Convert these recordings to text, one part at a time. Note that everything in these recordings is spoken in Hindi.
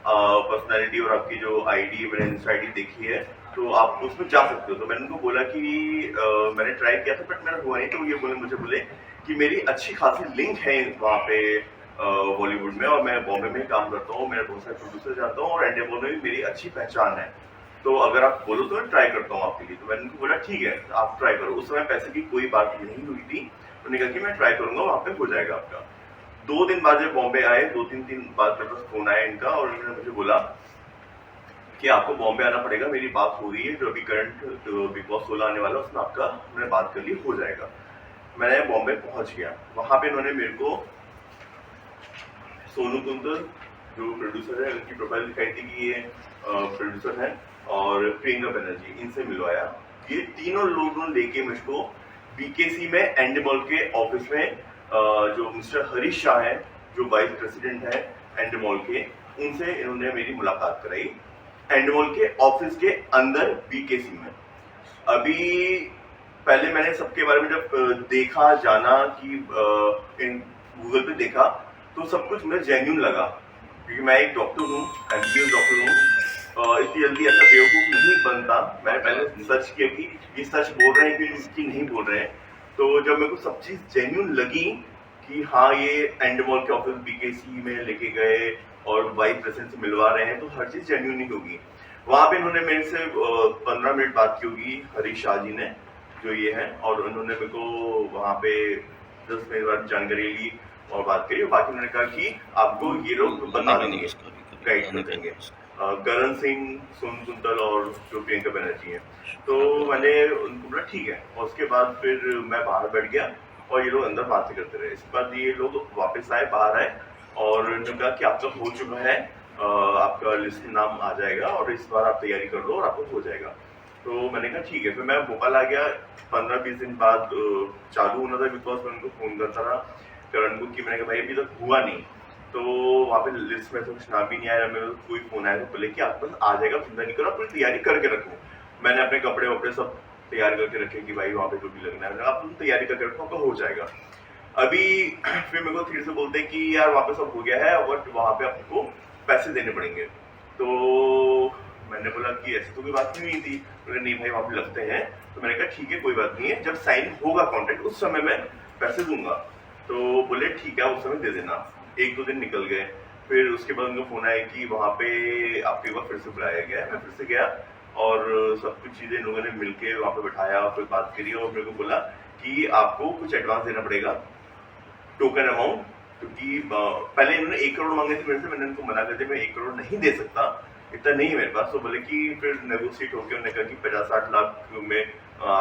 पर्सनैलिटी और आपकी जो आईडी, मैंने इंस्टा आईडी देखी है, तो आप उसमें जा सकते हो। तो मैंने उनको बोला कि मैंने ट्राई किया था बट मेरा हुआ नहीं। तो ये मुझे बोले कि मेरी अच्छी खासी लिंक है वहाँ पे बॉलीवुड में, और मैं बॉम्बे में ही काम करता हूँ, मेरे बहुत सारे प्रोड्यूसर जाता हूँ, और एंडेमोल में भी मेरी अच्छी पहचान है, तो अगर आप बोलो तो मैं ट्राई करता हूँ आपके लिए। तो मैंने उनको बोला ठीक है आप ट्राई करो। उस समय पैसे की कोई बात नहीं हुई थी, तो उन्होंने कहा कि मैं ट्राई करूंगा, वहाँ पे हो जाएगा आपका। 2 दिन बाद जब बॉम्बे आए, 2-3 दिन बाद मेरे पास फोन आया इनका, और उन्होंने मुझे बोला कि आपको बॉम्बे आना पड़ेगा, मेरी बात हो रही है, जो अभी करंट बिग बॉस 16 आने वाला है उसमें आपका मैंने बात कर ली, हो जाएगा। मैंने बॉम्बे पहुंच गया। वहां पे इन्होंने मेरे को सोनू कुंदर जो प्रोड्यूसर है उनकी प्रोफाइल दिखाई थी कि ये प्रोड्यूसर है, और प्रियंका बनर्जी, इनसे मिलवाया। ये तीनों लोगों लेके मुझको बीकेसी में एंडेमॉल के ऑफिस में जो मिस्टर हरीश शाह है, जो वाइस प्रेसिडेंट है एंडेमॉल के, उनसे इन्होंने मेरी मुलाकात कराई एंडेमॉल के ऑफिस के अंदर बीकेसी में। अभी पहले मैंने सबके बारे में जब देखा जाना कि इन गूगल पे देखा, तो सब कुछ मुझे जेन्युइन लगा, क्योंकि मैं एक डॉक्टर हूँ, एमबीबीएस डॉक्टर हूँ, इतनी जल्दी ऐसा बेवकूफ नहीं बनता। मैंने पहले सर्च किया कि ये सच बोल रहे हैं कि नहीं बोल रहे हैं। तो जब मेरे को सब चीज जेन्युइन लगी कि हाँ ये एंडेमॉल के ऑफिस बीकेसी में लेके गए और वाइस प्रेसिडेंट से मिलवा रहे हैं, तो हर चीज जेन्युइन ही होगी। वहां पे इन्होंने मेरे से 15 मिनट बात की होगी, हरीश शाह जी ने जो ये है, और उन्होंने मेरे को वहां पे 10 मिनट बाद जानकारी ली और बात करी, और बाकी उन्होंने कहा कि आपको ये लोग बता देंगे, गाइड कर देंगे, करण सिंह, सोनू कुंतल और जो प्रियंका बनर्जी है। तो मैंने उनको बोला ठीक है, और उसके बाद फिर मैं बाहर बैठ गया और ये लोग अंदर बातें करते रहे। इसके बाद ये लोग वापस आए, बाहर आए, और उन्होंने कहा कि आपका हो चुका है, आपका लिस्ट में नाम आ जाएगा, और इस बार आप तैयारी कर लो और आपको हो जाएगा। तो मैंने कहा ठीक है। फिर मैं भोपाल आ गया। 15-20 दिन बाद चालू होना था, बिकॉज मैं उनको फोन करता रहा करण को कि मैंने कहा भाई अभी तक हुआ नहीं। तो वहाँ पे लिस्ट में तो कुछ नाम भी नहीं आया, मेरे कोई फोन आया तो बोले कि आपके पास आ जाएगा, चिंता नहीं करो, पूरी तैयारी करके रखो। मैंने अपने कपड़े वपड़े सब तैयार करके रखे कि भाई वहाँ पे जो भी लगना है आप तुम तैयारी करके रखो, आपका हो जाएगा। अभी फिर मेरे को फिर से बोलते हैं कि यार वहाँ पे सब हो गया है, बट वहाँ पे आपको पैसे देने पड़ेंगे। तो मैंने बोला कि ऐसी तो कोई बात नहीं हुई थी। बोले नहीं भाई वहाँ पे लगते हैं। तो मैंने कहा ठीक है कोई बात नहीं है, जब साइन होगा कॉन्ट्रैक्ट उस समय मैं पैसे दूंगा। तो बोले ठीक है उस समय दे देना। 1-2 दिन निकल गए। फिर उसके बाद उनको फोन आया कि वहाँ पे आपके पास फिर से बुलाया गया है। मैं फिर से गया और सब कुछ चीजें लोगों ने मिलके वहाँ पे बैठाया, फिर बात करी, और मेरे को बोला कि आपको कुछ एडवांस देना पड़ेगा, टोकन अमाउंट, क्योंकि पहले इन्होंने 1 करोड़ मांगे थे मेरे से। मैंने उनको मना कर दिया, मैं 1 करोड़ नहीं दे सकता, इतना नहीं है मेरे पास। तो बोले कि फिर नेगोशिएट होकर उन्होंने कहा कि 50-60 लाख में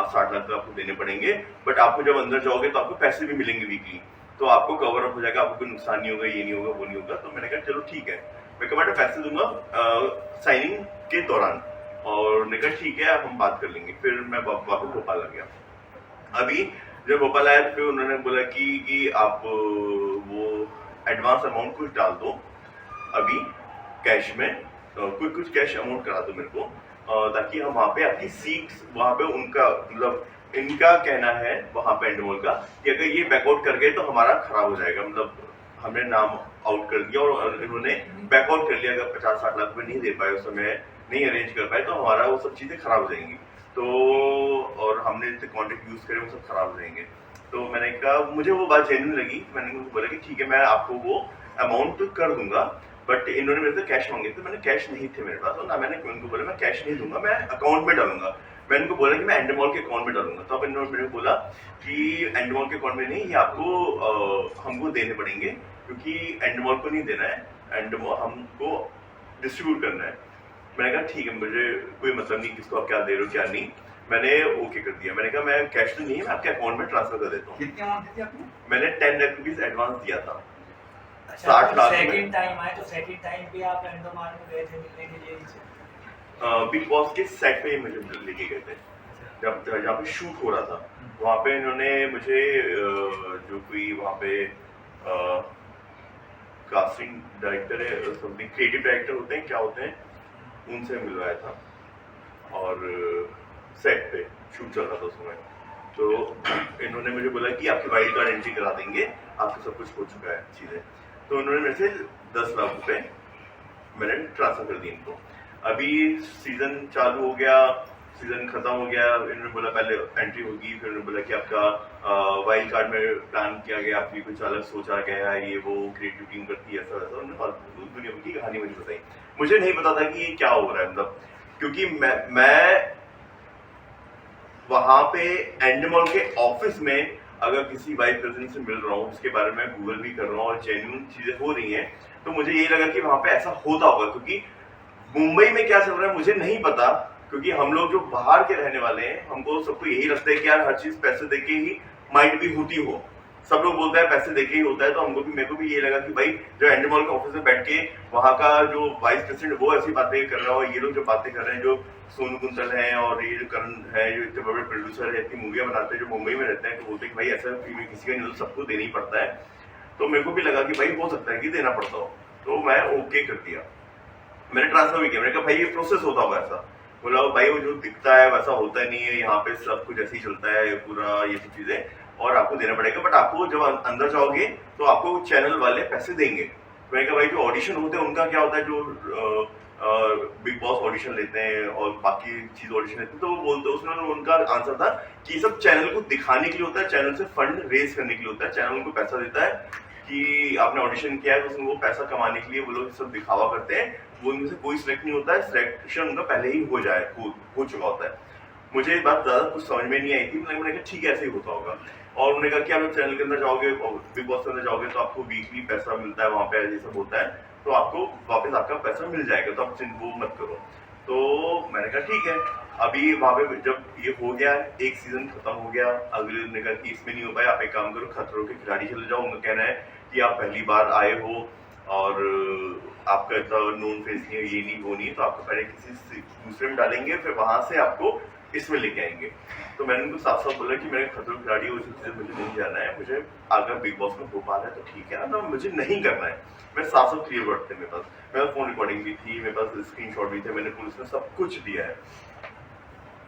60 लाख तो आपको देने पड़ेंगे, बट आपको जब अंदर जाओगे तो आपको पैसे भी मिलेंगे वीकली, तो आपको कवर अप हो जाएगा, आपको कोई नुकसान नहीं होगा, ये नहीं होगा, वो नहीं होगा। तो मैंने कहा चलो ठीक है, मैं कहा पैसे दूंगा साइनिंग के दौरान, और उन्होंने कहा ठीक है हम बात कर लेंगे। फिर मैं वापस भोपाल आ गया। अभी जब भोपाल आया फिर उन्होंने बोला कि आप वो एडवांस अमाउंट कुछ डाल दो अभी कैश में, कुछ कैश अमाउंट करा दो मेरे को, ताकि हम वहाँ पे आपकी सीट्स, वहाँ पे उनका मतलब इनका कहना है वहाँ पे एंडेमॉल का कि अगर ये बैकआउट कर गए तो हमारा खराब हो जाएगा, मतलब हमने नाम आउट कर दिया और इन्होंने बैकआउट कर लिया। अगर 50-60 लाख रुपए नहीं दे पाए, उस समय नहीं अरेंज कर पाए, तो हमारा वो सब चीजें खराब हो जाएंगी, तो और हमने जितने कॉन्टेक्ट यूज करे वो सब खराब हो जाएंगे। तो मैंने कहा, मुझे वो बात जेन्युइन लगी। मैंने उनको बोला कि ठीक है मैं आपको वो अमाउंट कर दूंगा, बट इन्होंने मेरे से कैश मांगे थे, मैंने कैश नहीं थे मेरे पास, और ना मैंने उनको बोला मैं कैश नहीं दूंगा, मैं अकाउंट में डालूंगा। मैंने उनको बोला कि मैं एंडेमॉल के अकाउंट में डालूंगा। तो अब इन्होंने मेरे को बोला कि एंडेमॉल के अकाउंट में नहीं, ये आपको हमको देने पड़ेंगे, क्योंकि एंडेमॉल को नहीं देना है, एंडेमॉल हमको डिस्ट्रीब्यूट करना है। मैंने कहा ठीक है, मुझे कोई मतलब नहीं किसको आप क्या दे रहे हो क्या नहीं। मैंने ओके कर दिया। मैंने कहा मैं कैश तो नहीं है, मैं आपके अकाउंट में ट्रांसफर कर देता हूँ। कितनी अमाउंट दी थी आपने? मैंने 10 लाख रुपीज एडवांस दिया था। अच्छा, 60 लाख सेकंड टाइम आए तो सेकंड टाइम भी आप एंडोमान में गए थे मिलने के लिए इनसे? बिग बॉस के सेट पे मुझे लेके गए थे, जब जहाँ पे शूट हो रहा था वहाँ पे इन्होंने मुझे जो कोई वहाँ पे कास्टिंग डायरेक्टर है, समथिंग क्रिएटिव डायरेक्टर होते हैं, क्या होते हैं, उनसे मिलवाया था, और सेट पे शूट चल रहा था उस समय। तो इन्होंने मुझे बोला कि आपकी वाइल्ड कार्ड एंट्री करा देंगे, आपको सब कुछ हो चुका है चीजें। तो उन्होंने मेरे से 10 लाख रुपए मैंने ट्रांसफर कर दी इनको। अभी सीजन चालू हो गया, सीजन खत्म हो गया, इन्होंने बोला पहले एंट्री होगी, फिर उन्होंने बोला कि आपका वाइल्ड कार्ड में प्लान किया गया, आपकी कुछ अलग सोचा गया है, ये वो क्रिएटिव टीम करती है, ऐसा वैसा उन्होंने दुनिया की कहानी मुझे बताई। मुझे नहीं पता था कि ये क्या हो रहा है, मतलब क्योंकि मैं वहां पे एंडमॉल के ऑफिस में अगर किसी वाइस प्रेसिडेंट से मिल रहा हूँ, उसके बारे में गूगल भी कर रहा हूँ और जेन्युइन चीजें हो रही हैं, तो मुझे ये लगा कि वहां पे ऐसा होता होगा। क्योंकि मुंबई में क्या चल रहा है मुझे नहीं पता, क्योंकि हम लोग जो बाहर के रहने वाले हैं हमको सबको यही लगता है कि यार हर चीज पैसे देके ही माइट भी होती हो, सब लोग बोलते हैं पैसे देके ही होता है। तो हमको भी, मेरे को भी ये लगा कि भाई जो एंडमॉल के ऑफिस में बैठ के वहां का जो वाइस प्रेसिडेंट वो ऐसी बातें कर रहा है, और ये लोग जो बातें कर रहे हैं, जो सोनू कुंतल है और ये जो करण है, जो इतने बड़े प्रोड्यूसर है, इतनी मूवियां बनाते हैं, जो मुंबई में रहते हैं, तो बोलते हैं कि भाई ऐसा फीमेल किसी का नहीं होता, सबको देना ही पड़ता है। तो मेरे को भी लगा कि भाई हो सकता है कि देना पड़ता हो, तो मैं ओके कर दिया, मैंने ट्रांसफर भी किया। मैंने कहा भाई ये प्रोसेस होता होगा ऐसा, बोला भाई वो जो दिखता है वैसा होता नहीं है, यहाँ पे सब कुछ ऐसे ही चलता है पूरा, ये सब चीजें, और आपको देना पड़ेगा, बट आपको जब अंदर जाओगे तो आपको चैनल वाले पैसे देंगे। मैंने कहा भाई जो ऑडिशन होते हैं उनका क्या होता है, जो बिग बॉस ऑडिशन लेते हैं और बाकी चीज ऑडिशन लेते हैं, तो वो बोलते हैं, उसमें उनका आंसर था कि सब चैनल को दिखाने के लिए होता है, चैनल से फंड रेज करने के लिए होता है, चैनल उनको पैसा देता है कि आपने ऑडिशन किया है, उसमें वो पैसा कमाने के लिए वो लोग सब दिखावा करते हैं। वो उनमें से कोई सिलेक्ट नहीं होता है, सिलेक्शन उनका पहले ही हो चुका होता है। मुझे ये बात ज्यादा कुछ समझ में नहीं आई थी, मैंने कहा ठीक है ऐसे ही होता होगा। और उन्होंने कहा कि आप चैनल के अंदर जाओगे, बिग बॉस के अंदर जाओगे तो आपको वीकली पैसा मिलता है, वहां पे ये सब होता है, तो आपको वापस आपका पैसा मिल जाएगा, तो आप वो मत करो। तो मैंने कहा ठीक है। अभी वहां पे जब ये हो गया, एक सीजन खत्म हो गया, अगले दिन ने कहा कि इसमें नहीं हो पाया, आप एक काम करो, खतरों के खिलाड़ी चले जाओ। उनका कहना है कि आप पहली बार आए हो और आपका इतना नोन फेस नहीं है, ये नहीं वो नहीं, तो आपको पहले किसी दूसरे में डालेंगे, फिर वहां से आपको इसमें लेके आएंगे। तो मैंने उनको साफ साफ बोला कि मेरे खतरों खिलाड़ी वो चीजें मुझे नहीं जाना है, मुझे अगर बिग बॉस में हो पा रहा है तो ठीक है, ना मुझे नहीं करना है। मैं साफ साफ क्लियर वर्ड थे मेरे पास, मेरे पास फोन रिकॉर्डिंग भी थी, मेरे पास स्क्रीनशॉट भी थे, मैंने पुलिस में सब कुछ दिया है।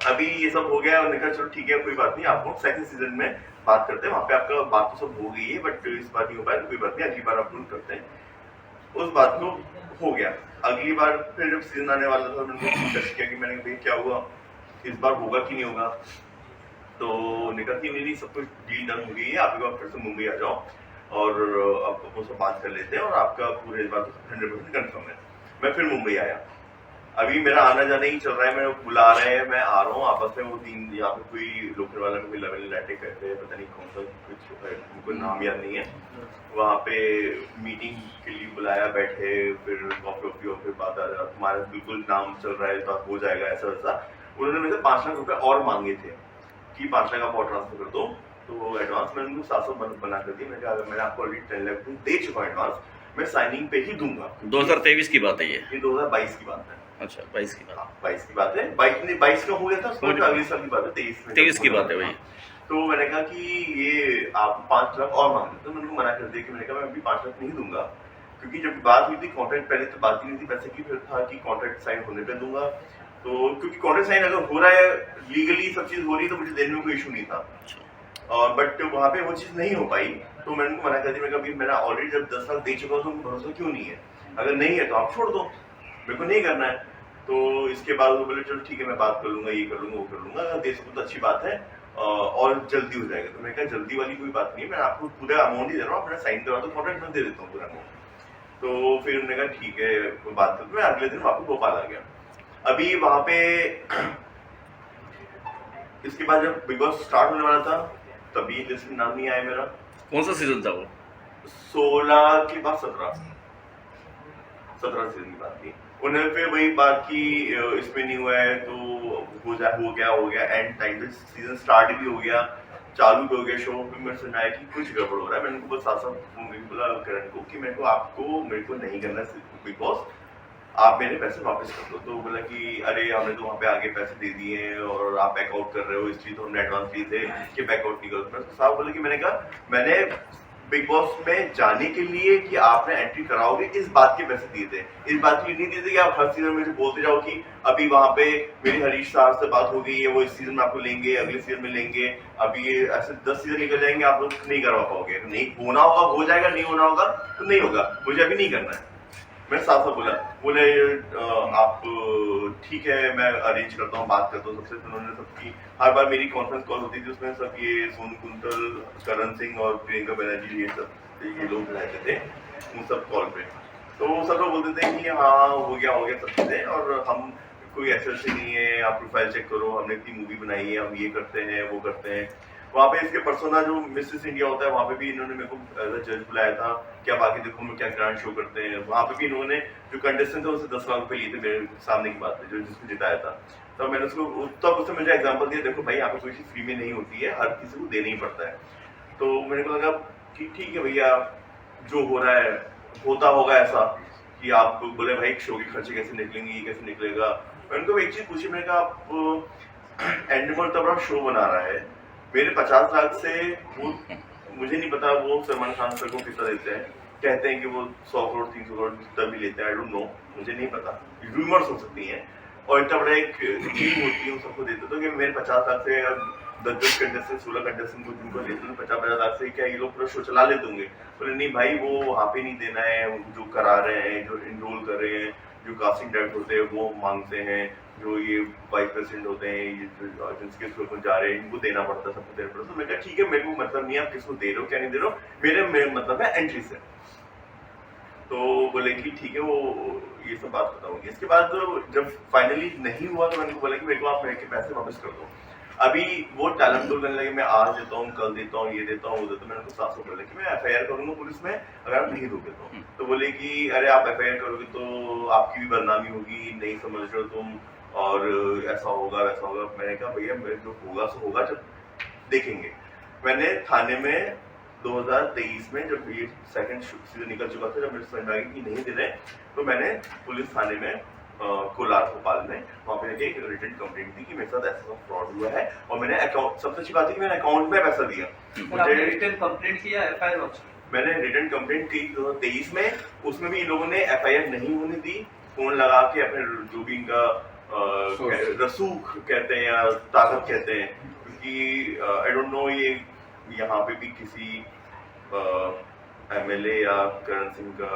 अभी ये सब हो गया, उन्होंने कहा चलो ठीक है कोई बात नहीं, आपको सेकंड सीजन में बात करते हैं, वहां पे आपका बात तो सब हो गई है, बट इस बार नहीं हो पाया तो कोई बात नहीं, अगली बार आप करते हैं। उस बात को हो गया। अगली बार फिर जब सीजन आने वाला था, मैंने डिस्कस किया कि मैंने भाई क्या हुआ, इस बार होगा कि नहीं होगा। तो निकल की नहीं, सब कुछ डील डन हो गई है, आप एक बार फिर से मुंबई आ जाओ और आपको सब बात कर लेते हैं, और आपका पूरे इस बात 100% कंफर्म है। मैं फिर मुंबई आया, अभी मेरा आना जाना ही चल रहा है, मेरे बुला रहे हैं, मैं आ रहा हूँ आपस में। वो तीन यहाँ पे कोई लोकल वाला में कोई लेवल लाटे कहते हैं, पता नहीं कौन सा कुछ उनको नाम याद नहीं है, वहाँ पे मीटिंग के लिए बुलाया, बैठे, फिर कॉफी वॉफी और फिर बात आ रहा, तुम्हारा बिल्कुल नाम चल रहा है तो हो जाएगा ऐसा वैसा। उन्होंने मेरे से 5 लाख रुपए और मांगे थे कि 5 लाख आप और ट्रांसफर कर दो, तो एडवांस मैंने उनको 700 बना कर दिया। मैंने आपको ऑलरेडी 10 लाख दे चुका हूँ एडवांस, मैं साइनिंग पे ही दूंगा। 2023 की बात है ये 2022 की बात है। अच्छा 22 की बात, 22 की बात है, 22 का हो गया था, उसके अगले साल की बात है, 23 की बात है वही। तो मैंने कहा कि ये आप 5 लाख और मांग तो मैंने मना कर दिया कि मैंने कहा मैं अभी 5 लाख नहीं दूंगा, क्योंकि जब बात हुई थी कॉन्ट्रैक्ट, पहले तो बात ही नहीं थी पैसे की, फिर था कि कॉन्ट्रैक्ट साइन होने पे दूंगा। तो क्योंकि कॉन्ट्रैक्ट साइन अगर हो रहा है, लीगली सब चीज हो रही है, तो मुझे देने में कोई इशू नहीं था, और बट वहां पे वो चीज नहीं हो पाई, तो मैंने उनको मना कर दिया। मैं कभी मेरा ऑलरेडी जब 10 लाख दे चुका हूँ, तो भरोसा क्यों नहीं है, अगर नहीं है तो आप छोड़ दो, मेरे को नहीं करना है। तो इसके बाद वो बोले चलो ठीक है मैं बात कर लूंगा, ये कर लूंगा, वो कर लूंगा, अगर दे सकूँ तो अच्छी बात है, और जल्दी हो जाएगा। तो मैंने कहा जल्दी वाली कोई बात नहीं, मैं आपको पूरा अमाउंट ही दे रहा हूँ, अपना साइन करवा दो कॉन्ट्रैक्ट में, दे देता हूँ पूरा अमाउंट। तो फिर उन्होंने कहा ठीक है बात करते, मैं अगले दिन वापस भोपाल आ गया। अभी वहां पे इसके बाद जब बिग बॉस स्टार्ट होने वाला था, तभी लिस्ट में नाम नहीं आया मेरा। कौन सा सीजन था वो? 16 के बाद 17 सीजन की बात थी। उन्होंने फिर वही बात की इसमें नहीं हुआ है तो हो गया एंड टाइम पे सीजन स्टार्ट भी हो गया, चालू भी हो गया शो। फिर मेरे सुना है कि कुछ गड़बड़ हो रहा है। मैंने उनको बस साफ बोला करण को कि मेरे को नहीं करना बिग बॉस, आप मेरे पैसे वापस कर दो। तो बोला कि अरे हमने तो वहाँ पे आगे पैसे दे दिए हैं और आप बैकआउट कर रहे हो, इसलिए तो हमने एडवांस दिए थे कि बैकआउट नहीं करो। मैं साफ बोला कि मैंने बिग बॉस में जाने के लिए कि आपने एंट्री कराओगे इस बात के पैसे दिए थे, इस बात के लिए नहीं दिए थे कि आप हर सीजन में से बोलते जाओ कि अभी वहां पे मेरी हरीश साहब से बात हो गई है, वो इस सीजन में आपको लेंगे, अगले सीजन में लेंगे, अभी ये ऐसे 10 सीजन निकल जाएंगे, आप लोग नहीं करवा पाओगे। नहीं होना होगा हो जाएगा, नहीं होना होगा तो नहीं होगा, मुझे अभी नहीं करना है। मैं साफ साफ बोला, बोले आप ठीक है मैं अरेंज करता हूँ, बात करता हूँ सबसे। तो उन्होंने सबकी हर बार मेरी कॉन्फ्रेंस कॉल होती थी, उसमें सब ये सोनू कुंतल, करण सिंह और प्रियंका बनर्जी ये लोग रहते थे उन सब कॉल पे। तो सब लोग बोलते थे कि हाँ हो गया सब चीज़ें, और हम कोई ऐसे नहीं है, आप प्रोफाइल चेक करो, हमने इतनी मूवी बनाई है, हम ये करते हैं वो करते हैं। वहाँ पे इसके पर्सोना जो मिसेस इंडिया होता है, वहाँ पे भी इन्होंने मेरे को एज अ जज बुलाया था, क्या बाकी देखो हम क्या ग्रांड शो करते हैं। वहाँ पे भी इन्होंने जो कंटेस्टेंट था उससे 10 लाख रुपए लिए थे मेरे सामने की बात है, जो जिसको जिताया था। तब मैंने उसको तब उसने मुझे एग्जाम्पल दिया, देखो भाई यहाँ पे कोई चीज़ फ्री में नहीं होती है, हर किसी को देना ही पड़ता है। तो मेरे को लगा कि ठीक है भैया, जो हो रहा है होता होगा ऐसा कि आप बोले भाई शो के खर्चे कैसे निकलेंगे, ये कैसे निकलेगा। मैंने उनको एक चीज पूछी, मैंने कहा आप एंडमोल तब आप शो बना रहा है, मेरे 50 लाख से वो मुझे नहीं पता वो सलमान खान सर को कितना देते हैं, कहते हैं कि वो 100 करोड़ 300 करोड़ तभी लेते हैं, आई डोंट नो, मुझे नहीं पता, रूमर्स हो सकती हैं। और इतना बड़ा एक टीम होती है, उन सबको देते तो कि मेरे 50 लाख से 10 कंटेस्टेंट 16 कंटेस्टेंट को जिनको लेते हैं 50 लाख से क्या ये लोग पूरा शो चला लेते होंगे। बोले नहीं भाई, वो वहाँ पे नहीं देना है, जो करा रहे हैं, जो इनरोल कर रहे हैं, जो कास्टिंग डायरेक्टर होते हैं वो मांगते हैं, जो ये वाइस प्रेसिडेंट होते हैं, ये जो जिनके थ्रू अपन जा रहे हैं, इनको देना पड़ता है, सबको देना पड़ता है। तो मैं कहा ठीक है, मेरे को मतलब नहीं है आप किसको दे रहे हो क्या नहीं दे रहे हो, मेरे मतलब है एंट्री से। तो बोले कि ठीक है, वो ये सब बात बताऊंगी। इसके बाद जब फाइनली नहीं हुआ तो मैंने बोला कि मेरे को आप मेरे के पैसे वापस कर दो। अभी वो टैलेंट टूल करने लगे, मैं आज देता हूँ, कल देता हूँ, ये देता हूँ, वो देता हूँ। मैंने उनको साफ साफ बोला कि मैं FIR करूंगा पुलिस में अगर आप नहीं दोगे तो बोले कि अरे आप FIR करोगे तो आपकी भी बदनामी होगी, नहीं समझ रहे हो तुम, और ऐसा होगा वैसा होगा। मैंने कहा भैया मेरे जो होगा सो होगा, जब देखेंगे। मैंने थाने में 2023 में जब ये सेकंड सीजन निकल चुका था, जब मेरे समझ में आ गया कि नहीं दे रहे, तो मैंने पुलिस थाने में कोलार भोपाल में वहाँ पे एक रिटन कंप्लेंट दी कि मेरे साथ ऐसा फ्रॉड हुआ है, और मैंने अकाउंट, सबसे अच्छी बात है कि मैंने अकाउंट में पैसा दिया। मुझे रिटन कंप्लेंट किया, FIR वापस? मैंने रिटन कंप्लेंट की 2023 में, उसमें भी इन लोगों ने FIR नहीं होने दी। फोन लगा के अपने जो भी इनका रसूख कहते हैं या ताकत कहते हैं, क्योंकि आई डोंट नो ये यहाँ पे भी किसी MLA या करण सिंह का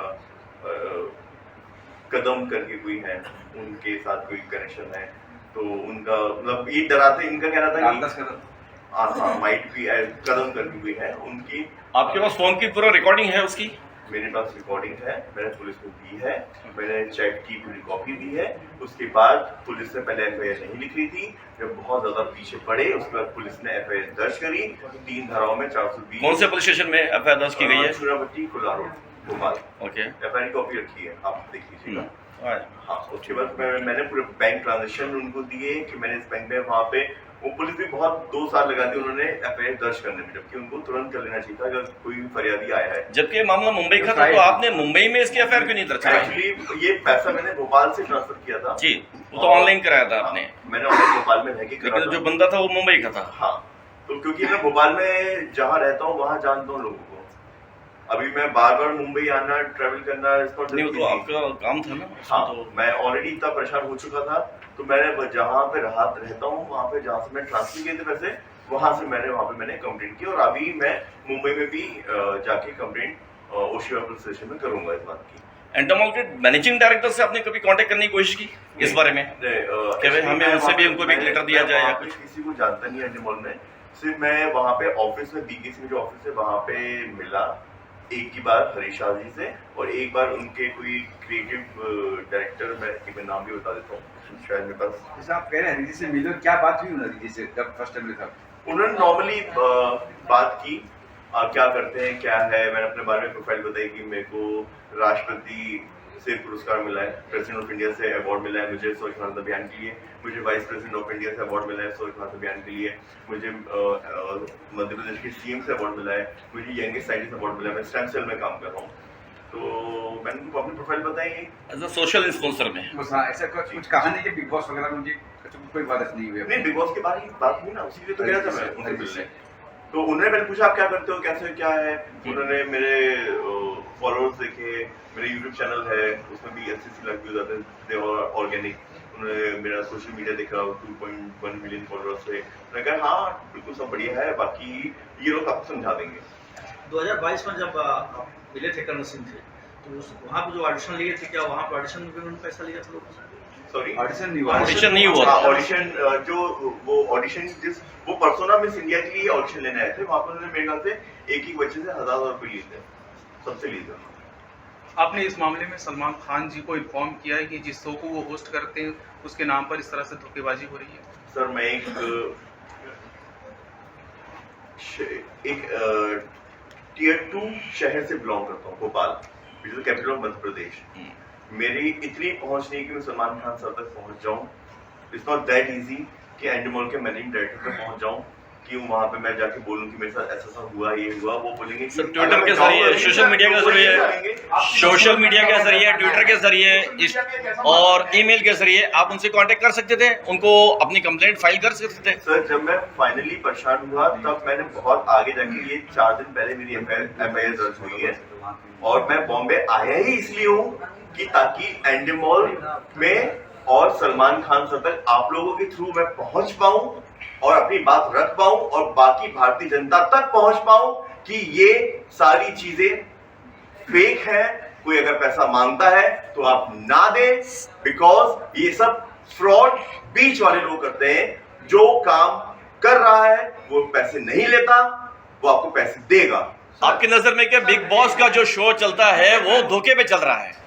कदम करके कोई है, उनके साथ कोई कनेक्शन है, तो उनका मतलब ये डराते, इनका कहना था कि हाँ माइट भी कदम करके कोई है उनकी। आपके पास फोन की पूरा रिकॉर्डिंग है उसकी? मेरे पास रिकॉर्डिंग है, मैंने पुलिस को दी है, मैंने चैट की पूरी कॉपी दी है। उसके बाद पुलिस ने पहले FIR नहीं लिख रही थी, जब बहुत ज्यादा पीछे पड़े उसके बाद पुलिस ने FIR दर्ज करी 3 धाराओं में 420। कौन से पुलिस स्टेशन में FIR दर्ज की गई है? Churapatti Kolar road Bhopal. Okay, FIR की कॉपी रखी है, आप देख लीजिएगा। हाँ, उसके बाद मैंने पूरे बैंक ट्रांजेक्शन उनको दिए कि मैंने इस बैंक में, वहाँ पे वो पुलिस भी बहुत 2 साल लगा दी उन्होंने FIR दर्ज करने में, जबकि उनको तुरंत कर लेना चाहिए था अगर कोई फरियादी आया है। जबकि ये मामला मुंबई का था, तो आपने मुंबई में इसकी FIR क्यों नहीं दर्ज कराई? एक्चुअली ये पैसा मैंने भोपाल से ट्रांसफर किया था जी, वो तो ऑनलाइन कराया था आपने। मैंने ऑनलाइन भोपाल में रह के करा लेकिन था। जो बंदा था वो मुंबई का था। हाँ, तो क्योंकि मैं भोपाल में जहाँ रहता हूँ वहाँ जानता हूँ लोगों को, अभी मैं बार बार मुंबई आना ट्रैवल करना नहीं, वो तो आपका काम था ना। हाँ, तो मैं ऑलरेडी इतना परेशान हो चुका था, तो मैंने जहाँ पे रहता हूँ वहाँ पे जहाँ से मैं ट्रांसफर किए थे पैसे, वहाँ से मैंने वहाँ पे मैंने कंप्लेंट की, और अभी मैं मुंबई में भी जाके कंप्लेंट ओशिया पुलिस स्टेशन में करूंगा इस बात की। एंडमोल के मैनेजिंग डायरेक्टर से आपने कभी कांटेक्ट करने की कोशिश की इस बारे में? हमें उनसे भी उनको भी एक लेटर दिया जाए या कुछ? किसी को जानता नहीं एंडमोल में, सिर्फ मैं वहाँ पे ऑफिस में BKC में जो ऑफिस है वहाँ पे मिला एक ही बार हरीश शाह जी से, और एक बार उनके कोई क्रिएटिव डायरेक्टर, मैं नाम भी बता देता हूँ शायद मेरे पास। जैसे आप कह रहे हैं हरीश से मिलो, क्या बात हुई हरीश से जब फर्स्ट टाइम था? उन्होंने नॉर्मली बात की, क्या करते हैं क्या है, मैंने अपने बारे में प्रोफाइल बताई कि मेरे को राष्ट्रपति से पुरस्कार मिला है, प्रेसिडेंट ऑफ इंडिया से अवार्ड मिला है मुझे स्वच्छ भारत अभियान के लिए, मुझे वाइस प्रेसिडेंट ऑफ इंडिया से अवार्ड मिला है स्वच्छ भारत अभियान के लिए, मुझे मध्य प्रदेश के CM से अवार्ड मिला है, मुझे यंगेस्ट साइंटिस्ट अवार्ड मिला है, मैं स्टेम सेल में काम कर रहा हूँ। तो मैंने उनको अपनी प्रोफाइल बताई एज अ सोशल स्पॉन्सर में। ऐसा कुछ कहा नहीं कि बिग बॉस वगैरह मुझे कोई बात नहीं हुई? नहीं, बिग बॉस के बारे में बात हुई ना, उसी लिए तो गया था मैं उनसे मिलने। तो उन्होंने मैंने पूछा आप क्या करते हो, कैसे क्या है, उन्होंने मेरे फॉलोअर्स देखे, मेरे YouTube चैनल है उसमें भी 80 लाख व्यूज आते थे ऑर्गेनिक, उन्होंने मेरा सोशल मीडिया देखा 2.1 मिलियन फॉलोअर्स थे। मैंने कहा हाँ बिल्कुल सब बढ़िया है, बाकी ये लोग आपको समझा देंगे। 2022 में जब आप मिले थे करण सिंह से, तो वहाँ पे जो ऑडिशन लिए थे, क्या वहाँ पे ऑडिशन में भी उन्होंने पैसा लिया था लोगों से? सॉरी, ऑडिशन नहीं हुआ। ऑडिशन नहीं हुआ था। ऑडिशन जो वो ऑडिशन वो पर्सोना मिस इंडिया के लिए ऑडिशन लेने आए थे, वहां पर उन्होंने मेरे ख्याल से एक बच्चे से 1000 रुपए लिए थे, सबसे लिए थे। आपने इस मामले में सलमान खान जी को इन्फॉर्म किया है कि जिस शो को वो होस्ट करते हैं उसके नाम पर इस तरह से धोखेबाजी हो रही है? सर मैं एक टियर 2 शहर से बिलोंग करता हूँ, Bhopal, which is capital of Madhya Pradesh. मेरी इतनी पहुंच नहीं कि मैं सलमान खान सर तक पहुंच जाऊं। इट्स नॉट दैट इजी कि एंडमॉल के मैनेजिंग डायरेक्टर तक पहुंच जाऊं कि वहां पे मैं जाके बोलूं कि मेरे साथ ऐसा हुआ, ये हुआ, वो बोलेंगे सर ट्विटर के जरिए, सोशल मीडिया के जरिए, सोशल मीडिया के जरिए, ट्विटर के जरिए और ईमेल के जरिए आप उनसे कांटेक्ट कर सकते थे, उनको अपनी कंप्लेंट फाइल कर सकते थे। सर जब मैं फाइनली परेशान हुआ तब मैंने बहुत आगे जाके, ये 4 दिन पहले मेरी एफआईआर दर्ज हुई है और मैं बॉम्बे आया ही इसलिए हूँ कि ताकि एंडमॉल में और सलमान खान सर तक आप लोगों के थ्रू मैं पहुंच पाऊं और अपनी बात रख पाऊं और बाकी भारतीय जनता तक पहुंच पाऊं कि ये सारी चीजें फेक है। कोई अगर पैसा मांगता है तो आप ना दें, बिकॉज ये सब फ्रॉड बीच वाले लोग करते हैं। जो काम कर रहा है वो पैसे नहीं लेता, वो आपको पैसे देगा। आपकी नजर में क्या बिग बॉस का जो शो चलता है वो धोखे पे चल रहा है?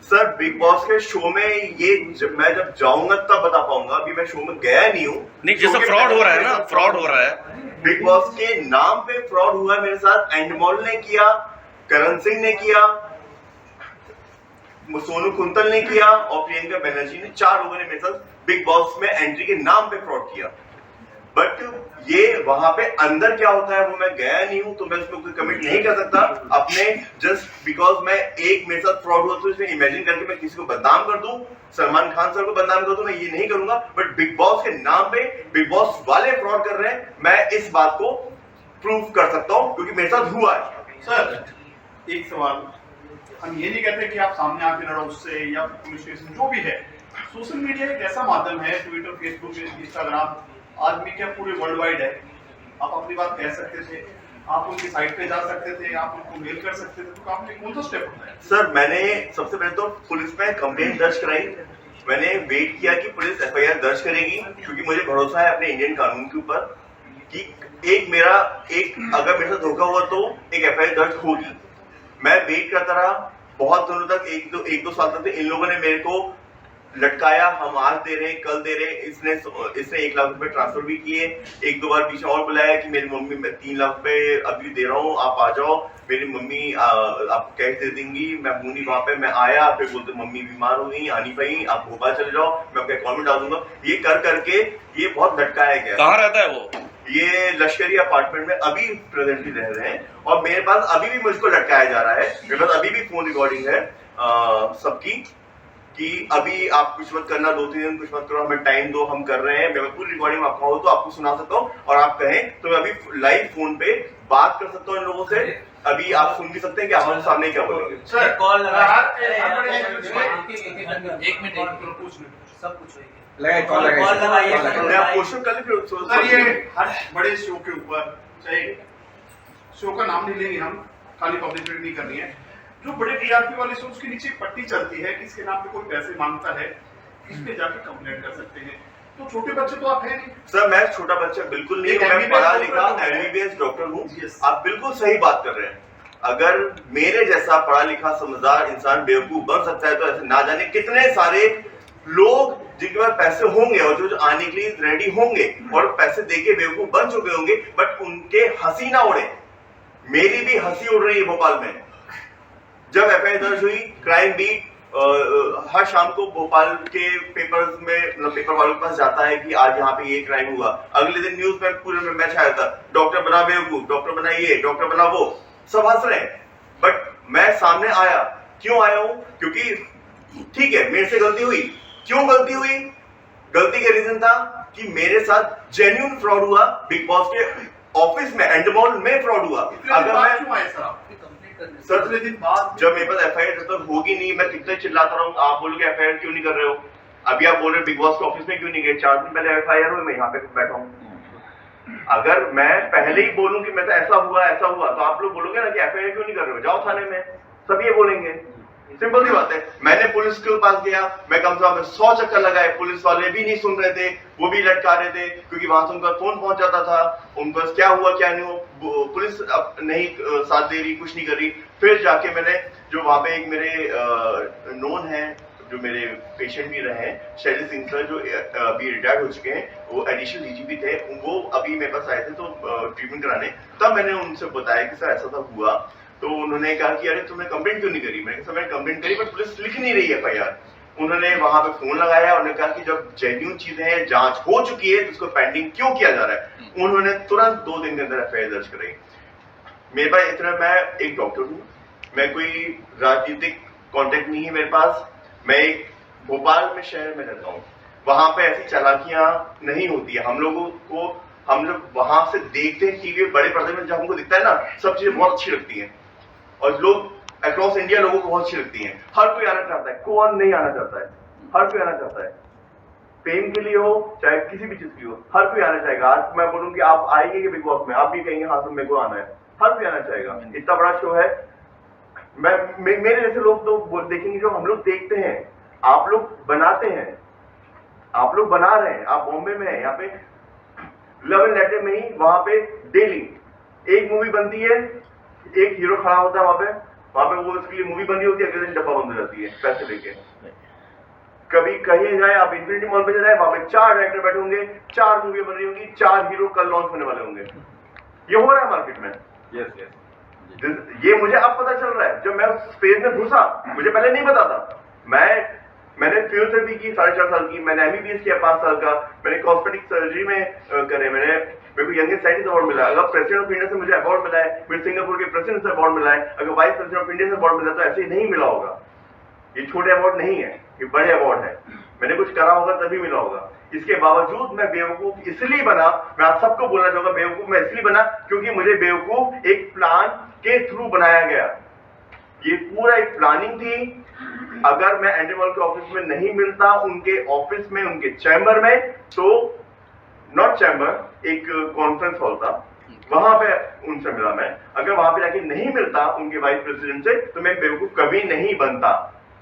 सर बिग बॉस के शो में ये मैं जब जाऊंगा तब बता पाऊंगा, अभी मैं शो में गया नहीं हूँ। नहीं, जैसे फ्रॉड हो रहा है ना, फ्रॉड हो रहा है। बिग बॉस के नाम पे फ्रॉड हुआ मेरे साथ। एंडमॉल ने किया, करण सिंह ने किया, सोनू कुंतल ने किया और प्रियंका बनर्जी ने, 4 लोगों ने मेरे साथ बिग बॉस में एंट्री के नाम पे फ्रॉड किया। बट ये वहां पे अंदर क्या होता है वो मैं गया नहीं हूं, तो मैं उसमें कोई कमेंट नहीं कर सकता अपने, जस्ट बिकॉज मैं एक मेरे साथ फ्रॉड हुआ तो इसमें इमेजिन करके मैं किसी को बदनाम कर दूं, सलमान खान सर को बदनाम कर दूं, मैं ये नहीं करूंगा। बट बिग बॉस के नाम पे बिग बॉस वाले फ्रॉड कर रहे हैं, मैं इस बात को प्रूव कर सकता हूं क्योंकि मेरे साथ हुआ है। सर एक सवाल, हम ये नहीं कहते कि आप सामने आके लड़ो उससे या पुलिस स्टेशन जो भी है। सोशल मीडिया एक ऐसा माध्यम है, ट्विटर, फेसबुक, इंस्टाग्राम, आदमी क्या पूरे वर्ल्ड वाइड है। आप अपनी बात कह सकते थे, आप उनकी साइट पे जा सकते थे, आप उनको मेल कर सकते थे, तो आपने कौन सा स्टेप उठाया? सर मैंने सबसे पहले तो पुलिस में कंप्लेंट दर्ज कराई। मैंने वेट किया कि पुलिस एफआईआर दर्ज करेगी क्योंकि मुझे भरोसा है अपने इंडियन कानून के ऊपर कि अगर मेरे साथ धोखा हुआ तो एक एफआईआर दर्ज होगी। मैं वेट करता रहा बहुत दिनों तक, एक दो साल तक इन लोगों ने मेरे को लटकाया, हम आज दे रहे, कल दे रहे। इसने 1 लाख रुपए ट्रांसफर भी किए, 1-2 बार पीछे और बुलाया कि मेरी मम्मी, मैं 3 लाख रुपए अभी दे रहा हूँ, आप आ जाओ, मेरी मम्मी आप कैश दे देंगी। मैं हूँ नहीं वहां पे, मैं आया, फिर बोलते मम्मी बीमार हो गई, आ नहीं पाई, आप भोपाल चले जाओ, मैं आपके अकाउंट में डाल दूंगा। ये कर करके ये बहुत लटकाया गया। कहाँ रहता है वो? ये लश्करी अपार्टमेंट में अभी प्रेजेंटली रह रहे हैं और मेरे पास अभी भी मुझको लटकाया जा रहा है। मेरे पास अभी भी फोन रिकॉर्डिंग है सबकी कि अभी आप कुछ मत करना, 2-3 दिन कुछ मत करो, हमें टाइम दो, हम कर रहे हैं। मैं पूरी रिकॉर्डिंग आपको हो तो आपको सुना सकता हूँ और आप कहें तो मैं अभी लाइव फोन पे बात कर सकता हूँ इन लोगों से। अभी आप सुन भी सकते हैं कि हमारे सामने क्या बोलेंगे। सर कॉल लगा, एक मिनट सब कुछ लगाइए, कॉल लगाइए। मैं आप क्वेश्चन कर ले सर, ये हर बड़े शो के ऊपर, चाहे शो का नाम नहीं लेंगे हम, खाली पब्लिसिटी नहीं करनी है, जो बड़े टीआरपी वाले शो उसके नीचे पट्टी चलती है कि इसके नाम पे कोई पैसे मांगता है, इस पे जाके कंप्लेंट कर सकते हैं। तो छोटे बच्चे तो आप हैं नहीं। सर मैं छोटा बच्चा बिल्कुल नहीं हूँ, मैं पढ़ा लिखा एमबीबीएस डॉक्टर हूँ। आप बिल्कुल सही बात कर रहे हैं। अगर मेरे जैसा पढ़ा लिखा समझदार इंसान बेवकूफ बन सकता है तो ऐसे ना जाने कितने सारे लोग जिनके पास पैसे होंगे और जो आने के लिए रेडी होंगे और पैसे देके बेवकूफ बन चुके होंगे, बट उनके हंसी ना उड़े। मेरी भी हंसी उड़ रही है भोपाल में। जब एफआईआर दर्ज हुई, क्राइम बीट हर शाम को भोपाल के पेपर्स में, मतलब पेपर वालों के पास जाता है कि आज यहाँ पे ये क्राइम हुआ। अगले दिन न्यूज में पूरे में मैच आया था, डॉक्टर बना बेवकूफ, डॉक्टर बना ये, डॉक्टर बना वो, सब हंस रहे हैं। बट मैं सामने आया, क्यों आया हूं? क्योंकि ठीक है मेरे से गलती हुई। क्यों गलती हुई? गलती का रीजन था कि मेरे साथ जेन्युइन फ्रॉड हुआ, बिग बॉस के ऑफिस में, एंडमॉल में फ्रॉड हुआ। अगर मैं क्यों आए सर? सर दिन बाद जब मेरे पास एफआईआर तक होगी नहीं, मैं कितने चिल्लाता रहूं, आप बोलोगे एफआईआर क्यों नहीं कर रहे हो? अभी आप बोल रहे हो बिग बॉस के ऑफिस में क्यों नहीं गए? 4 दिन पहले एफआईआर हुई, मैं यहाँ पे बैठा हूँ। अगर मैं पहले ही बोलूं कि मैं तो ऐसा हुआ तो आप लोग बोलोगे ना कि एफआईआर क्यों नहीं कर रहे हो, जाओ थाने में। सब ये बोलेंगे। सिंपल सी बात है। मैंने पुलिस के पास गया, मैं कम से कम 100 चक्कर लगाए, पुलिस वाले भी नहीं सुन रहे थे, वो भी लटका रहे थे, क्योंकि वहां से उनका फोन पहुंच जाता था, उनको क्या हुआ क्या नहीं हुआ, पुलिस अब नहीं साथ दे रही, कुछ नहीं कर रही। फिर जाके मैंने जो वहां पे एक मेरे नोन है, जो मेरे पेशेंट भी रहे हैं, शैली सिंह सर, जो अभी रिटायर्ड हो चुके हैं, वो एडिशनल डीजीपी थे, वो अभी मेरे पास आए थे तो ट्रीटमेंट कराने। तब मैंने उनसे बताया कि सर ऐसा था हुआ, तो उन्होंने कहा कि अरे तुमने कंप्लेंट क्यों नहीं करी? मैंने कहा मैंने कंप्लेंट करी, बट पुलिस लिख नहीं रही है एफआईआर। उन्होंने वहां पे फोन लगाया, उन्होंने कहा कि जब जेन्युइन चीजें हैं, जांच हो चुकी है, तो उसको पेंडिंग क्यों किया जा रहा है? उन्होंने तुरंत 2 दिन के अंदर एफआईआर दर्ज कराई। मेरे पास इतना, मैं एक डॉक्टर हूँ, मैं कोई राजनीतिक कॉन्टेक्ट नहीं है मेरे पास, मैं एक भोपाल में शहर में रहता हूँ, वहां पे ऐसी चालाकियां नहीं होती है। हम लोगों को, हम लोग वहां से देखते हैं टीवी बड़े पर्दे में, जब हमको दिखता है ना, सब चीजें बहुत अच्छी लगती हैं, और लोग अक्रॉस इंडिया लोगों को बहुत अच्छी लगती हैं। हर कोई आना चाहता है, कौन नहीं आना चाहता है? हर कोई आना चाहता है, फेम के लिए हो चाहे किसी भी चीज की हो, हर कोई आना चाहेगा। आज मैं बोलूँ कि आप आएंगे कि बिग बॉस में, आप भी कहेंगे हाँ तो मेरे को आना है, हर कोई आना चाहेगा। इतना बड़ा शो है। मेरे जैसे लोग तो देखेंगे, जो हम लोग देखते हैं, आप लोग बनाते हैं, आप लोग बना रहे हैं, आप बॉम्बे में हैं, यहाँ पे लव एंड लेटर में ही वहां पे डेली एक मूवी बनती है, एक हीरो खड़ा होता है वहां पे वो उसके लिए मूवी बन रही होती है, अगले दिन डब्बा बंद हो जाती है पैसे लेके। कभी कहीं जाए, आप इन्फिनिटी मॉल पे जाए, वहां पे 4 डायरेक्टर बैठे होंगे, 4 मूवी बन रही होंगी, 4 हीरो कल लॉन्च होने वाले होंगे। ये हो रहा है मार्केट में। ये मुझे अब पता चल रहा है, जब मैं उस फेज में घुसा, मुझे पहले नहीं पता था। मैंने फिजियोथेरेपी की 4.5 साल की, मैंने एमबीबीएस किया 5 साल का, मैंने कॉस्मेटिक सर्जरी में करे, मेरे को यंगेस्ट साइंटिस्ट अवार्ड मिला। अगर प्रेसिडेंट ऑफ इंडिया से मुझे अवार्ड मिला है, मुझे सिंगापुर के प्रेसिडेंट से अवार्ड मिला है, अगर वाइस प्रेसिडेंट ऑफ इंडिया से अवार्ड मिला, तो ऐसे ही नहीं मिला होगा। ये छोटे अवार्ड नहीं है, ये बड़े अवार्ड है। मैंने कुछ करा होगा तभी मिला होगा। इसके बावजूद मैं बेवकूफ इसलिए बना, मैं आप सबको बोलना चाहूंगा, बेवकूफ मैं इसलिए बना क्योंकि मुझे बेवकूफ एक प्लान के थ्रू बनाया गया। ये पूरा एक प्लानिंग थी। अगर मैं एंडीमॉल के ऑफिस में नहीं मिलता, उनके ऑफिस में, उनके चैम्बर में, तो नॉट चैम्बर, एक कॉन्फ्रेंस हॉल था, वहां पे उनसे मिला मैं। अगर वहां पे जाके नहीं मिलता उनके वाइस प्रेसिडेंट से, तो मैं बेवकूफ कभी नहीं बनता।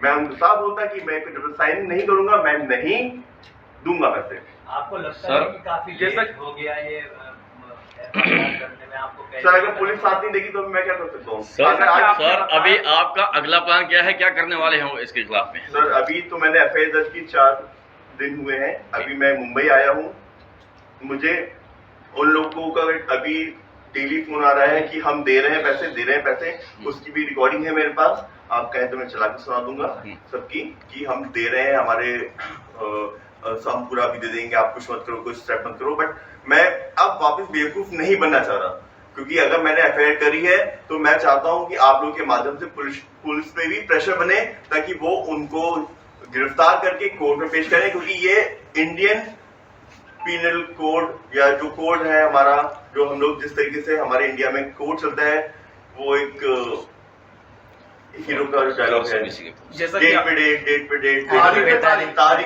मैं उनको साफ बोलता कि मैं जब साइन नहीं करूंगा, मैं नहीं दूंगा पैसे। आपको लगता सर, है कि काफी जैसा- लेट हो गया ये करने में? आपको कैसे सर, अगर पुलिस साथ नहीं देगी तो मैं क्या कर सकता हूँ? सर, अगर आज- सर अभी आपका अगला प्लान क्या है, क्या करने वाले हैं इसके खिलाफ में? सर, अभी तो मैंने एफआईआर दर्ज की, 4 दिन हुए हैं। अभी मैं मुंबई आया हूँ। मुझे उन लोगों का अभी डेली फोन आ रहा है कि हम दे रहे हैं पैसे, उसकी भी रिकॉर्डिंग है मेरे पास। आप कहें तो मैं चला के सुना दूंगा सबकी, कि हम दे रहे हैं, हमारे हम पूरा भी दे देंगे, आप कुछ मत करो, कुछ स्टेप मत करो। बट मैं अब वापस बेवकूफ नहीं बनना चाह रहा, क्योंकि अगर मैंने एफआईआर करी है तो मैं चाहता हूं कि आप लोगों के माध्यम से पुलिस पे भी प्रेशर बने, ताकि वो उनको गिरफ्तार करके कोर्ट में पेश करें। क्योंकि ये इंडियन पीनल कोड, या जो कोड है हमारा, जो हम लोग जिस तरीके से हमारे इंडिया में कोड चलता है, वो एक हीरो का डायलॉग है, जैसा कि डेट पे डेट, तारीख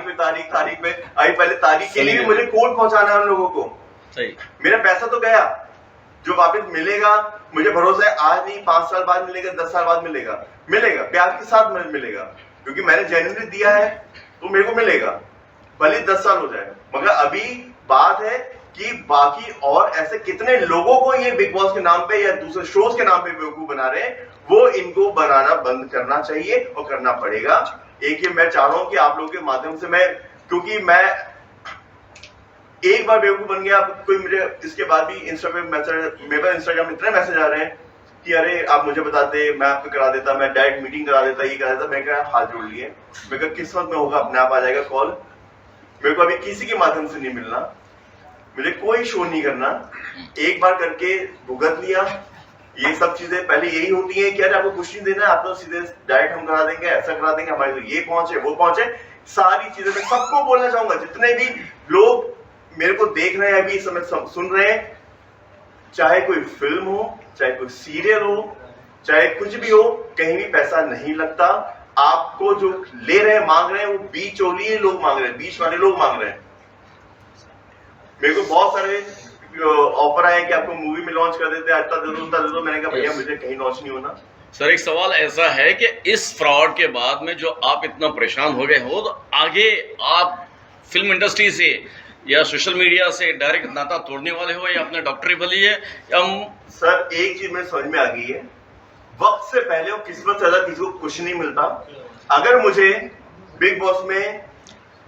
पे तारीख पे आई। पहले तारीख के लिए भी मुझे कोड पहुंचाना है उन लोगों को। सही। मेरा पैसा तो गया, जो वापस मिलेगा मुझे भरोसा है, आज नहीं 5 साल बाद मिलेगा, 10 साल बाद मिलेगा, ब्याज के साथ मिलेगा, क्योंकि मैंने जेन्युइनली दिया है तो मेरे को मिलेगा, भले 10 साल हो जाए। मगर अभी बात है कि बाकी और ऐसे कितने लोगों को ये बिग बॉस के नाम पे या दूसरे शोज के नाम पे बेवकूफ बना रहे हैं, वो इनको बनाना बंद करना चाहिए और करना पड़ेगा। एक ये मैं चाह रहा हूं कि आप लोगों के माध्यम से क्योंकि मैं एक बार बेवकूफ बन गया, कोई मुझे इसके बाद भी इंस्टाग्राम मैसेज, मेरे पास इंस्टाग्राम इतने मैसेज आ रहे हैं कि अरे आप मुझे बताते, मैं आपको करा देता, मैं डायरेक्ट मीटिंग करा देता, ये करा देता। मैं क्या हाथ जोड़ लिए, मैं क्या किस्मत में होगा अपने आप आ जाएगा कॉल। मेरे को अभी किसी के माध्यम से नहीं मिलना, मुझे कोई शो नहीं करना। एक बार करके भुगत लिया। ये सब चीजें पहले यही होती है कि अरे आपको कुछ नहीं देना है, आप तो सीधे डायरेक्ट हम करा देंगे, ऐसा करा देंगे, हमारे तो ये पहुंचे वो पहुंचे, सारी चीजें मैं सबको बोलना चाहूंगा। जितने भी लोग मेरे को देख रहे हैं अभी इस समय सुन रहे हैं, चाहे कोई फिल्म हो, चाहे कोई सीरियल हो, चाहे कुछ भी हो, कहीं भी पैसा नहीं लगता। आपको जो ले रहे हैं, मांग रहे हैं, वो बीच वाले लोग मांग रहे हैं, बीच वाले लोग मांग रहे हैं। मेरे को बहुत सारे ऑफर आए कि आपको मूवी में लॉन्च कर देते हैं, इतना दे दो उतना दे दो। मैंने कहा भैया मुझे कहीं लॉन्च नहीं होना, सर एक सवाल ऐसा है कि इस फ्रॉड के बाद में जो आप इतना परेशान हो गए हो, तो आगे आप फिल्म इंडस्ट्री से या सोशल मीडिया से डायरेक्ट नाता तोड़ने वाले हो, या अपने डॉक्टरी बली है, या हम सर एक चीज मेरे समझ में आ गई है, वक्त से पहले और किस्मत से ज्यादा किसी को कुछ नहीं मिलता। अगर मुझे बिग बॉस में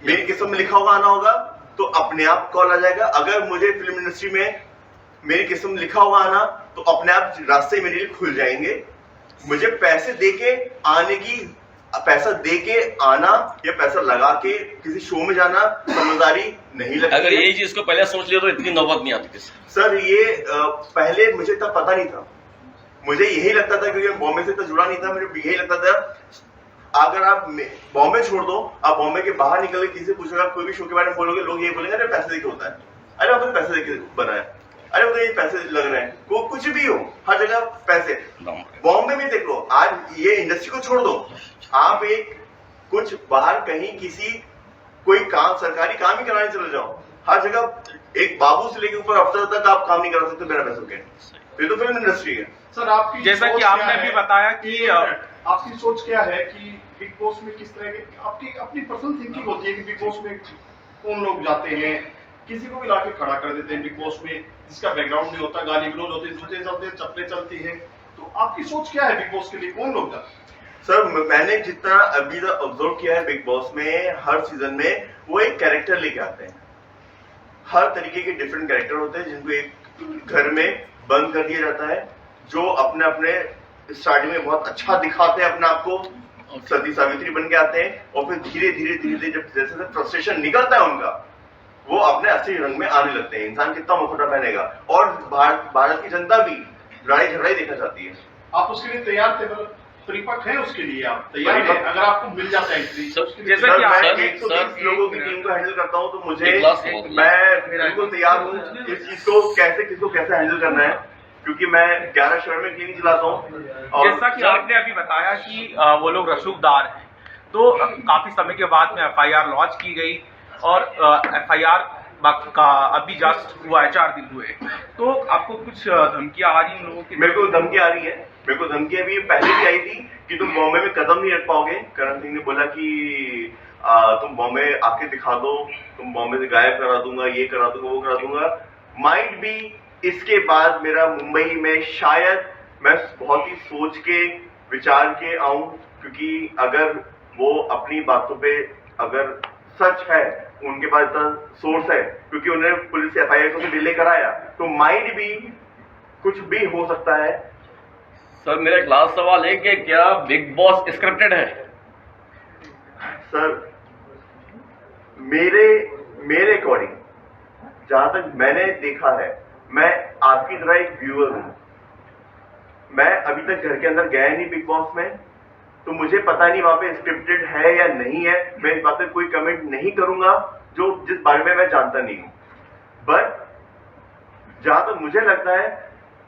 मेरी किस्मत में लिखा हुआ आना होगा तो अपने आप कॉल आ जाएगा। अगर मुझे फिल्म इंडस्ट्री में मेरी किस्मत में लिखा हुआ आना तो अपने आप रास्ते मेरे लिए खुल जाएंगे। मुझे पैसे देके आने की, पैसा देके आना या पैसा लगा के किसी शो में जाना समझदारी नहीं लगती। अगर यही चीज को पहले सोच लिया तो इतनी नौबत नहीं आती थी। सर ये पहले मुझे तब पता नहीं था, मुझे यही लगता था क्योंकि बॉम्बे से तो जुड़ा नहीं था, मुझे यही लगता था अगर आप बॉम्बे छोड़ दो, आप बॉम्बे के बाहर निकल के किसी से पूछोगे, कोई भी शो के बारे में बोलोगे, लोग ये बोलेंगे अरे पैसे देके होता है, अरे आप तो पैसे देके बना है, अरे वो तो ये पैसे लग रहे हैं, वो कुछ भी हो, हर जगह पैसे। बॉम्बे में देख लो, आज ये इंडस्ट्री को छोड़ दो, आप एक कुछ बाहर कहीं किसी कोई काम, सरकारी काम ही कराने चले जाओ, हर जगह एक बाबू से लेकर ऊपर अफसर तक आप काम नहीं करा सकते बिना पैसों के। ये तो फिल्म इंडस्ट्री है। सर आपकी जैसा सोच कि क्या आपने है? अभी बताया कि आपकी सोच क्या है कि बिग बॉस में किस तरह के, आपकी अपनी पर्सनल थिंकिंग होती है कि बिग बॉस में कौन लोग जाते हैं, किसी को भी लाके खड़ा कर देते हैं बिग बॉस में जिसका बैकग्राउंड नहीं होता, गाली गलौज होती है, जूते चलते हैं, चप्पलें चलती है, तो आपकी सोच क्या है बिग बॉस के लिए, कौन लोग जाते हैं? सर मैंने जितना अभी तक ऑब्जर्व किया है बिग बॉस में, हर सीजन में वो एक कैरेक्टर लेके आते हैं, हर तरीके के डिफरेंट कैरेक्टर होते हैं जिनको एक घर में बंद कर दिया जाता है, जो अपने अपने स्टार्टिंग में बहुत अच्छा दिखाते हैं अपने आप को, सती सावित्री बन के आते हैं, और फिर धीरे धीरे धीरे जब जैसे जैसे फ्रस्ट्रेशन निकलता है उनका, वो अपने असली रंग में आने लगते हैं। इंसान कितना मुखौटा पहनेगा, और भारत की जनता भी लड़ाई झगड़ाई देखना चाहती है। आप उसके लिए तैयार थे, मतलब परिपक्व है उसके लिए, आप तैयार हैं परिपक्व। अगर आपको मिल जाता है एंट्री? जैसा सर, कि मैं सर, 120 लोगों की टीम को हैंडल करता हूं, तो मुझे एक लाख बहुत है। मैं बिल्कुल तैयार हूं इस चीज को किसको कैसे हैंडल करना है, क्योंकि मैं 11 शहर में क्लिनिक चलाता हूं। और जैसा कि आपने अभी बताया कि वो लोग रसूखदार हैं, तो काफी समय के बाद में एफआईआर लॉन्च की गई, और एफआईआर का अभी जस्ट हुआ है, 4 दिन हुए, तो आपको कुछ धमकियां आ रही हैं लोगों की? मेरे को धमकी आ रही है, मेरे को धमकी अभी पहले भी आई थी कि तुम बॉम्बे में कदम नहीं रख पाओगे। करण सिंह ने बोला कि तुम बॉम्बे आके दिखा दो, तुम बॉम्बे से गायब करा दूंगा, ये करा दूंगा, वो करा दूंगा। माइट भी इसके बाद मेरा मुंबई में शायद मैं बहुत ही सोच के विचार के आऊं, क्योंकि अगर वो अपनी बातों पे अगर सच है, उनके पास इतना सोर्स है, क्योंकि उन्होंने पुलिस से एफआईआर को डिले कराया, तो माइट भी कुछ भी हो सकता है। सर मेरा एक लास्ट सवाल है कि क्या बिग बॉस स्क्रिप्टेड है? सर मेरे अकॉर्डिंग जहां तक मैंने देखा है, मैं आपकी तरह एक व्यूअर हूं, मैं अभी तक घर के अंदर गया नहीं बिग बॉस में, तो मुझे पता नहीं वहां पे स्क्रिप्टेड है या नहीं है। मैं इस बात पे कोई कमेंट नहीं करूंगा जो जिस बारे में मैं जानता नहीं हूं। बट जहां तक मुझे लगता है,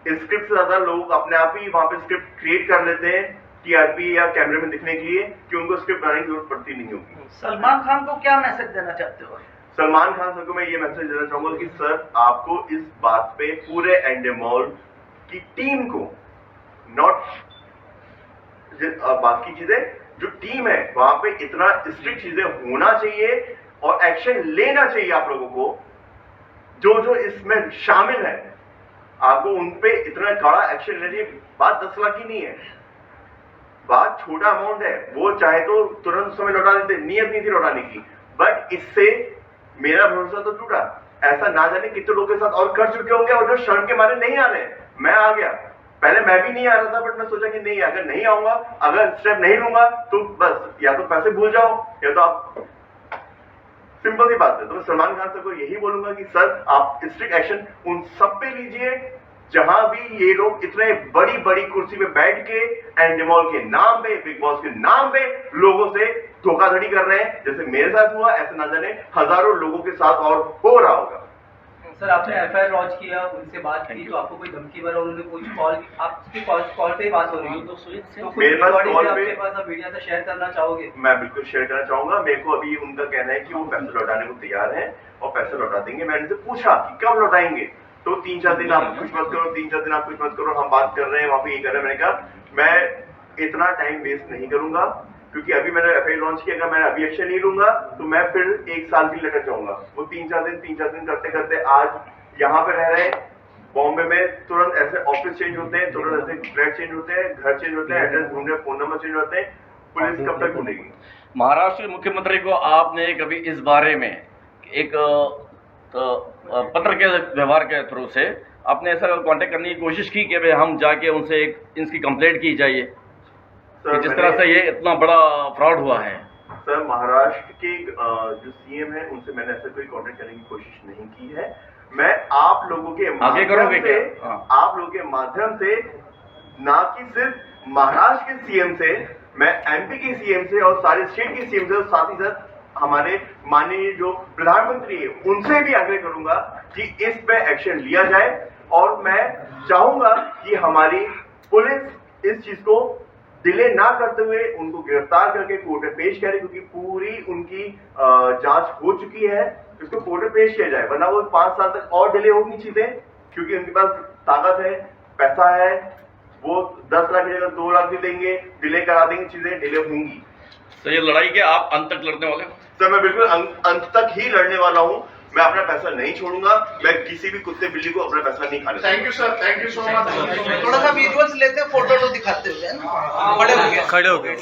स्क्रिप्ट से ज्यादा लोग अपने आप ही वहां पे स्क्रिप्ट क्रिएट कर लेते हैं टीआरपी या कैमरे में दिखने के लिए, कि उनको स्क्रिप्ट बनाने की जरूरत पड़ती नहीं होगी। सलमान खान को क्या मैसेज देना चाहते हो? सलमान खान सर को मैं ये मैसेज देना चाहूंगा कि सर आपको इस बात पे पूरे एंडेमॉल की टीम को, नॉट बाकी चीजें, जो टीम है वहां पे इतना स्ट्रिक्ट चीजें होना चाहिए और एक्शन लेना चाहिए आप लोगों को, जो इसमें शामिल है, आपको उनपे इतना कड़ा एक्शन लेना चाहिए। बात 10 लाख की नहीं है, बात छोटा अमाउंट है, वो चाहे तो तुरंत समय लौटा देते, नियत नहीं थी लौटाने की, बट इससे मेरा भरोसा तो टूटा। ऐसा ना जाने कितने लोगों के साथ और कर चुके होंगे, और जो शर्म के मारे नहीं आ रहे। मैं आ गया, पहले मैं भी नहीं आ रहा था, बट मैं सोचा कि नहीं, अगर नहीं आऊंगा, अगर स्टेप नहीं लूंगा तो बस या तो पैसे भूल जाओ या तो आप, सिंपल सी बात है। तो मैं सलमान खान सर को यही बोलूंगा कि सर आप स्ट्रिक्ट एक्शन उन सब पे लीजिए जहां भी ये लोग इतने बड़ी बड़ी कुर्सी पे बैठ के एंडेमॉल के नाम पे, बिग बॉस के नाम पे लोगों से धोखाधड़ी कर रहे हैं। जैसे मेरे साथ हुआ, ऐसे ना जाने हजारों लोगों के साथ और हो रहा होगा। सर आपने एफआईआर लॉन्च किया, उनसे बात की, तो आपको कोई धमकी वगैरह, उन्होंने कुछ कॉल, आपकी कॉल पे ही बात हो रही है, तो कुछ मेरे पास रिकॉर्डिंग कॉल आपके पे, पास आप मीडिया से शेयर करना चाहोगे? मैं बिल्कुल शेयर करना चाहूंगा। मेरे को अभी उनका कहना है कि वो पैसे लौटाने को तैयार है और पैसे लौटा देंगे। मैंने उनसे पूछा कि कब लौटाएंगे, तो 3-4 दिन आप कुछ मत करो, 3-4 दिन आप कुछ मत करो, हम बात कर रहे हैं, वहां पे ये कर रहे हैं। मैंने कहा मैं इतना टाइम वेस्ट नहीं करूंगा, क्योंकि अभी मैंने एफआईआर लॉन्च किया, अगर मैं अभी एक्शन नहीं लूंगा तो मैं फिर 1 साल भी लटक जाऊंगा। वो 3-4 दिन करते करते आज यहाँ पे रह रहे हैं बॉम्बे में, तुरंत ऐसे ऑफिस चेंज होते हैं, तुरंत ऐसे फ्लैट चेंज होते हैं, घर चेंज होते हैं, एड्रेस ढूंढने, फोन नंबर चेंज होते हैं। पुलिस कब तक ढूंढेगी? महाराष्ट्र के मुख्यमंत्री को आपने कभी इस बारे में एक पत्र के व्यवहार के थ्रू से आपने ऐसा कांटेक्ट करने की कोशिश की कि भाई हम जाके उनसे एक इसकी कंप्लेंट की जाए कि जिस तरह से ये इतना बड़ा फ्रॉड हुआ है? सर, महाराष्ट्र के जो सीएम है उनसे मैंने ऐसा कोई कांटेक्ट करने की कोशिश नहीं की है। मैं आप लोगों के आगे करोगे क्या? आप लोगों के माध्यम से, ना कि सिर्फ महाराष्ट्र के सीएम से, मैं एमपी के सीएम से और सारे स्टेट के सीएम से और साथ ही साथ हमारे माननीय जो प्रधानमंत्री है उनसे भी आग्रह करूंगा कि इस पे एक्शन लिया जाए। और मैं चाहूंगा कि हमारी पुलिस इस चीज को डिले ना करते हुए उनको गिरफ्तार करके कोर्ट में पेश करे, क्योंकि पूरी उनकी जांच हो चुकी है। इसको कोर्ट में पेश किया जाए, वरना वो 5 साल तक और डिले होगी चीजें, क्योंकि उनके पास ताकत है, पैसा है, वो 10 लाख की जगह 2 लाख भी देंगे, डिले करा देंगे, चीजें डिले होंगी। तो ये लड़ाई के आप अंत तक लड़ने वाले हो? सर, मैं बिल्कुल अंत तक ही लड़ने वाला हूँ। मैं अपना पैसा नहीं छोड़ूंगा, मैं किसी भी कुत्ते बिल्ली को अपना पैसा नहीं खाने दूंगा। Thank you sir, thank you so much. थोड़ा सा विजुअल्स लेते हैं, फोटो तो दिखाते हुए, है ना? खड़े हो गए।